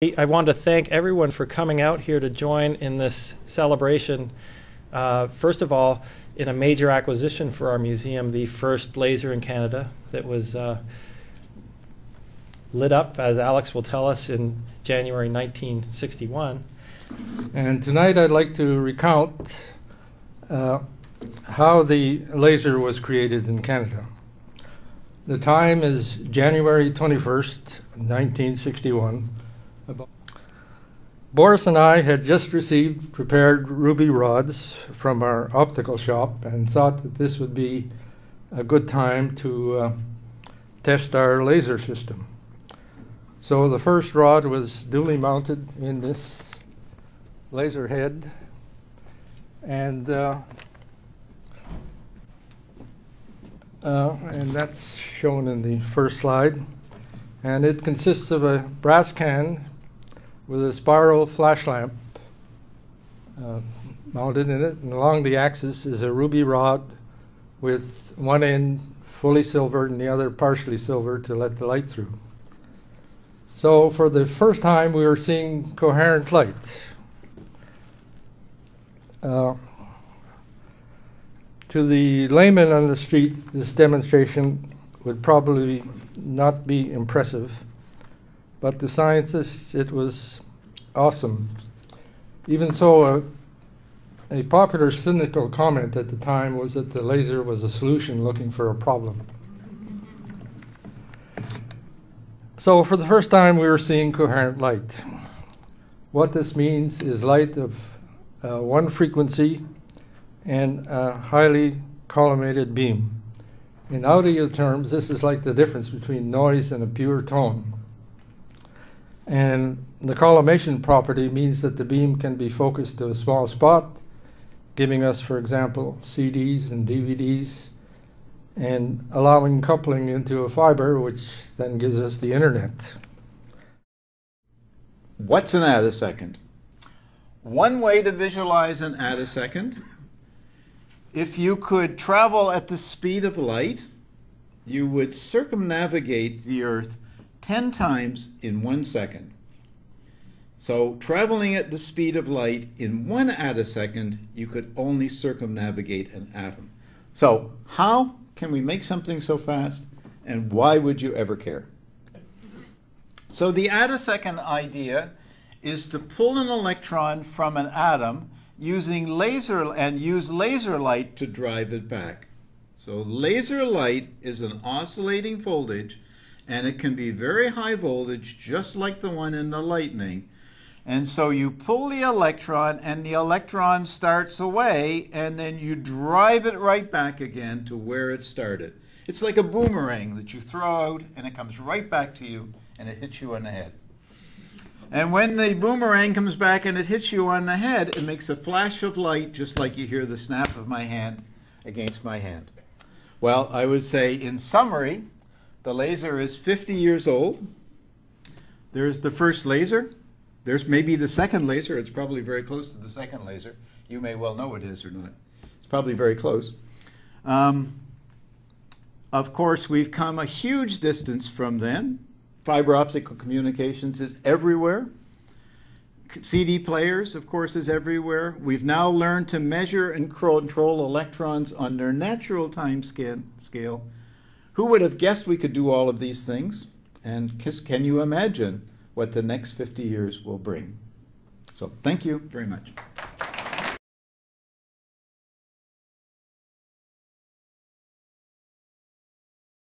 I want to thank everyone for coming out here to join in this celebration. First of all, in a major acquisition for our museum, the first laser in Canada that was lit up, as Alex will tell us, in January 1961. And tonight I'd like to recount how the laser was created in Canada. The time is January 21st, 1961. Boris and I had just received prepared ruby rods from our optical shop and thought that this would be a good time to test our laser system. So the first rod was duly mounted in this laser head, and that's shown in the first slide. And it consists of a brass can with a spiral flash lamp mounted in it, and along the axis is a ruby rod with one end fully silvered and the other partially silvered to let the light through. So for the first time we were seeing coherent light. To the layman on the street, this demonstration would probably not be impressive, but to scientists it was awesome. Even so, a popular cynical comment at the time was that the laser was a solution looking for a problem. So for the first time we were seeing coherent light. What this means is light of one frequency and a highly collimated beam. In audio terms, this is like the difference between noise and a pure tone. And the collimation property means that the beam can be focused to a small spot, giving us, for example, CDs and DVDs, and allowing coupling into a fiber, which then gives us the internet. What's an attosecond? One way to visualize an attosecond: if you could travel at the speed of light, you would circumnavigate the Earth 10 times in 1 second. So traveling at the speed of light in 1 attosecond, you could only circumnavigate an atom. So how can we make something so fast, and why would you ever care? So the attosecond idea is to pull an electron from an atom using laser light to drive it back. So laser light is an oscillating voltage, and it can be very high voltage, just like the one in the lightning. And so you pull the electron, and the electron starts away, and then you drive it right back again to where it started. It's like a boomerang that you throw out, and it comes right back to you, and it hits you on the head. And when the boomerang comes back and it hits you on the head, it makes a flash of light, just like you hear the snap of my hand against my hand. Well, I would say, in summary, the laser is 50 years old. There's the first laser. There's maybe the second laser. It's probably very close to the second laser. You may well know it is or not. It's probably very close. Of course, we've come a huge distance from then. Fiber optical communications is everywhere. CD players, of course, is everywhere. We've now learned to measure and control electrons on their natural time scale. Who would have guessed we could do all of these things? And can you imagine what the next 50 years will bring? So thank you very much.